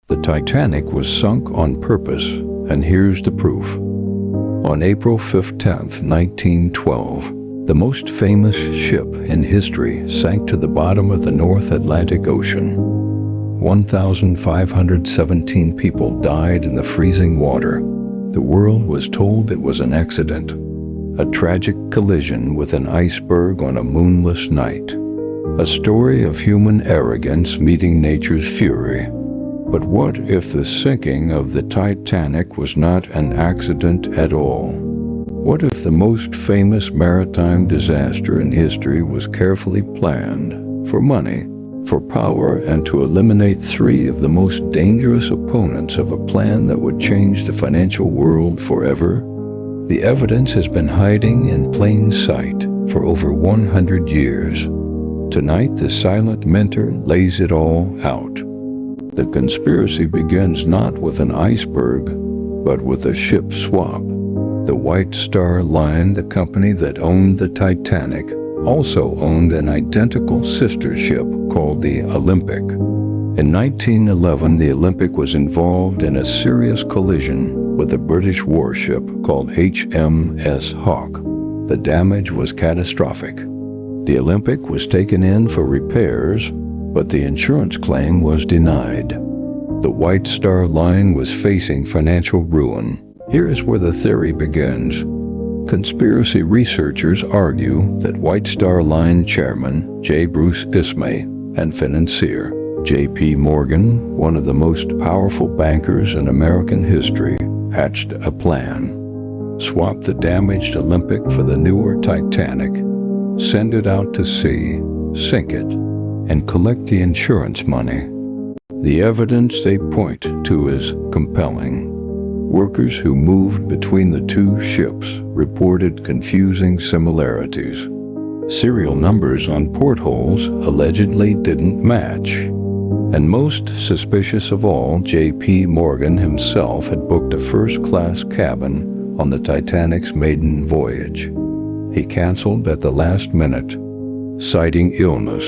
The Titanic was sunk on purpose, and here's the proof. On April 15, 1912, the most famous ship in history sank to the bottom of the North Atlantic Ocean. 1,517 people died in the freezing water. The world was told it was an accident, a tragic collision with an iceberg on a moonless night, a story of human arrogance meeting nature's fury. But what if the sinking of the Titanic was not an accident at all? What if the most famous maritime disaster in history was carefully planned for money, for power, and to eliminate three of the most dangerous opponents of a plan that would change the financial world forever? The evidence has been hiding in plain sight for over 100 years. Tonight, the silent mentor lays it all out. The conspiracy begins not with an iceberg, but with a ship swap. The White Star Line, the company that owned the Titanic, also owned an identical sister ship called the Olympic. In 1911, the Olympic was involved in a serious collision with a British warship called HMS Hawke. The damage was catastrophic. The Olympic was taken in for repairs, but the insurance claim was denied. The White Star Line was facing financial ruin. Here is where the theory begins. Conspiracy researchers argue that White Star Line chairman J. Bruce Ismay and financier J.P. Morgan, one of the most powerful bankers in American history, hatched a plan. Swap the damaged Olympic for the newer Titanic, send it out to sea, sink it, and collect the insurance money. The evidence they point to is compelling. Workers who moved between the two ships reported confusing similarities. Serial numbers on portholes allegedly didn't match. And most suspicious of all, J.P. Morgan himself had booked a first-class cabin on the Titanic's maiden voyage. He canceled at the last minute, citing illness.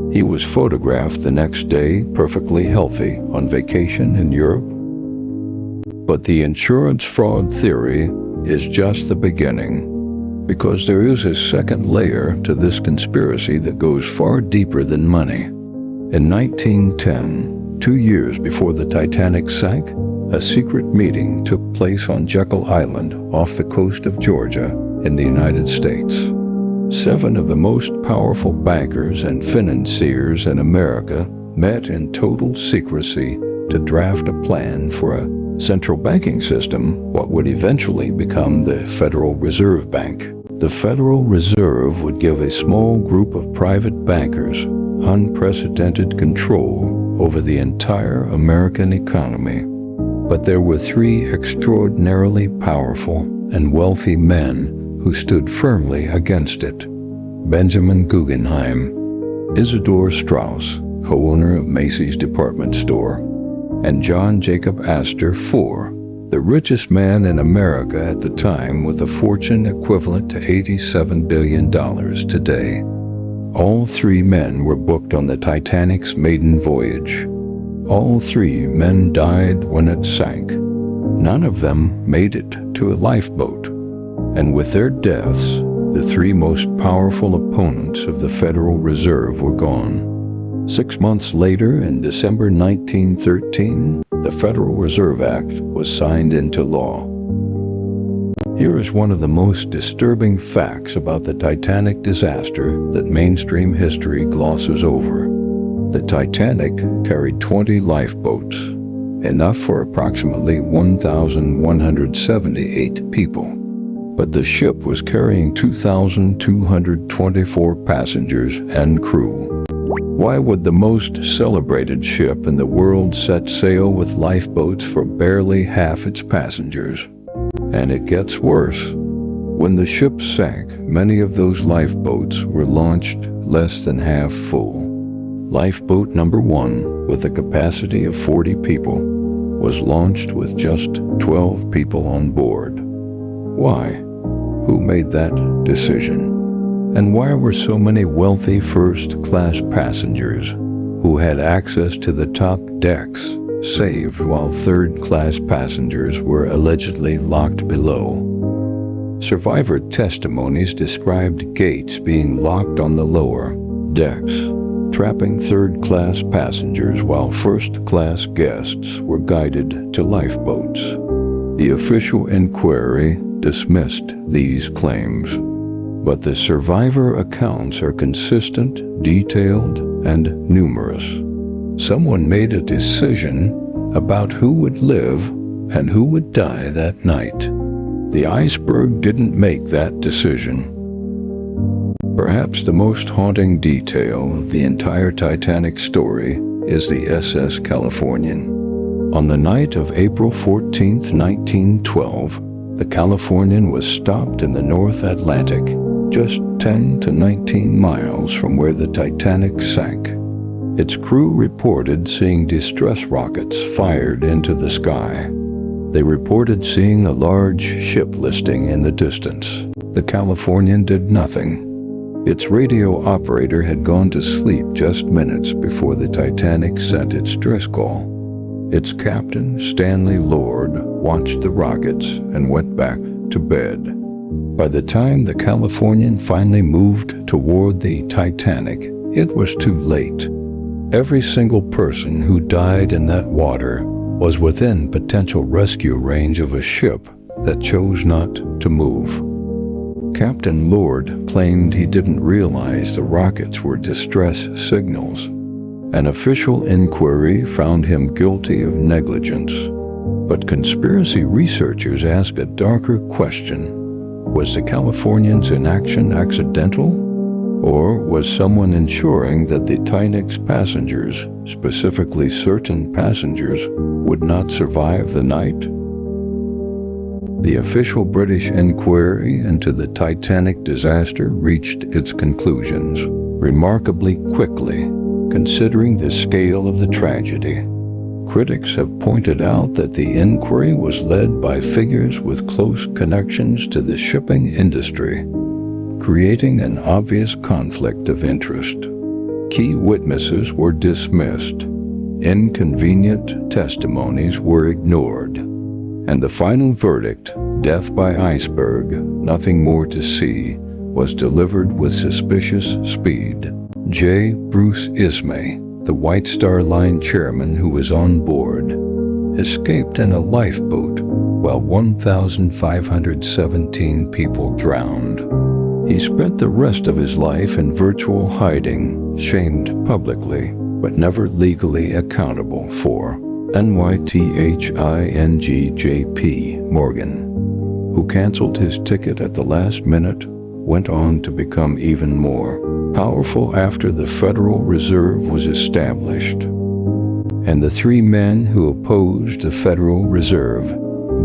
He was photographed the next day, perfectly healthy, on vacation in Europe. But the insurance fraud theory is just the beginning, because there is a second layer to this conspiracy that goes far deeper than money. In 1910, 2 years before the Titanic sank, a secret meeting took place on Jekyll Island off the coast of Georgia in the United States. 7 of the most powerful bankers and financiers in America met in total secrecy to draft a plan for a central banking system, what would eventually become the Federal Reserve Bank. The Federal Reserve would give a small group of private bankers unprecedented control over the entire American economy. But there were 3 extraordinarily powerful and wealthy men who stood firmly against it: Benjamin Guggenheim, Isidor Straus, co-owner of Macy's department store, and John Jacob Astor IV, the richest man in America at the time, with a fortune equivalent to $87 billion today. All 3 men were booked on the Titanic's maiden voyage. All 3 men died when it sank. None of them made it to a lifeboat. And with their deaths, the 3 most powerful opponents of the Federal Reserve were gone. 6 months later, in December 1913, the Federal Reserve Act was signed into law. Here is one of the most disturbing facts about the Titanic disaster that mainstream history glosses over. The Titanic carried 20 lifeboats, enough for approximately 1,178 people. But the ship was carrying 2,224 passengers and crew. Why would the most celebrated ship in the world set sail with lifeboats for barely half its passengers? And it gets worse. When the ship sank, many of those lifeboats were launched less than half full. Lifeboat number 1, with a capacity of 40 people, was launched with just 12 people on board. Why? Who made that decision? And why were so many wealthy first-class passengers who had access to the top decks saved while third-class passengers were allegedly locked below. Survivor testimonies described gates being locked on the lower decks, trapping third-class passengers while first-class guests were guided to lifeboats. The official inquiry dismissed these claims, but the survivor accounts are consistent, detailed, and numerous. Someone made a decision about who would live and who would die that night. The iceberg didn't make that decision. Perhaps the most haunting detail of the entire Titanic story is the SS Californian. On the night of April 14, 1912, the Californian was stopped in the North Atlantic, just 10 to 19 miles from where the Titanic sank. Its crew reported seeing distress rockets fired into the sky. They reported seeing a large ship listing in the distance. The Californian did nothing. Its radio operator had gone to sleep just minutes before the Titanic sent its distress call. Its captain, Stanley Lord, watched the rockets and went back to bed. By the time the Californian finally moved toward the Titanic, it was too late. Every single person who died in that water was within potential rescue range of a ship that chose not to move. Captain Lord claimed he didn't realize the rockets were distress signals. An official inquiry found him guilty of negligence. But conspiracy researchers asked a darker question. Was the Californian's inaction accidental? Or was someone ensuring that the Titanic's passengers, specifically certain passengers, would not survive the night? The official British inquiry into the Titanic disaster reached its conclusions remarkably quickly, considering the scale of the tragedy. Critics have pointed out that the inquiry was led by figures with close connections to the shipping industry, creating an obvious conflict of interest. Key witnesses were dismissed, inconvenient testimonies were ignored, and the final verdict, death by iceberg, nothing more to see, was delivered with suspicious speed. J. Bruce Ismay, the White Star Line chairman who was on board, escaped in a lifeboat while 1,517 people drowned. He spent the rest of his life in virtual hiding, shamed publicly, but never legally accountable for. NYTHINGJP Morgan, who canceled his ticket at the last minute, went on to become even more powerful after the Federal Reserve was established. And the three men who opposed the Federal Reserve,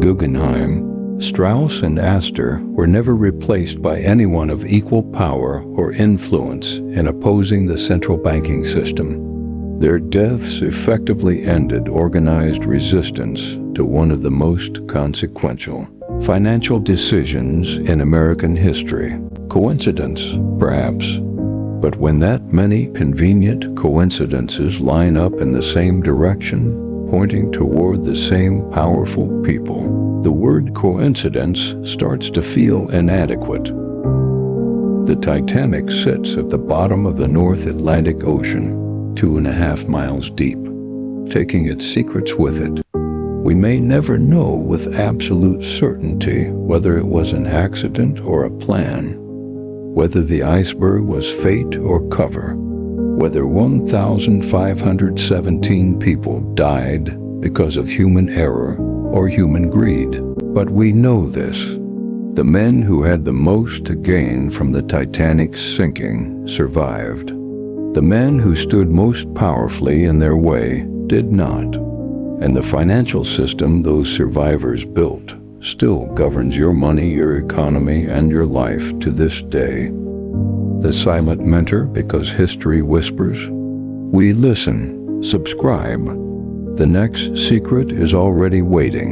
Guggenheim, Strauss, and Astor, were never replaced by anyone of equal power or influence in opposing the central banking system. Their deaths effectively ended organized resistance to one of the most consequential financial decisions in American history. Coincidence, perhaps. But when that many convenient coincidences line up in the same direction, pointing toward the same powerful people, the word coincidence starts to feel inadequate. The Titanic sits at the bottom of the North Atlantic Ocean, 2.5 miles deep, taking its secrets with it. We may never know with absolute certainty whether it was an accident or a plan, whether the iceberg was fate or cover, whether 1,517 people died because of human error or human greed. But we know this. The men who had the most to gain from the Titanic's sinking survived. The men who stood most powerfully in their way did not. And the financial system those survivors built still governs your money, your economy, and your life to this day. The Silent Mentor, because history whispers. We listen. Subscribe. The next secret is already waiting.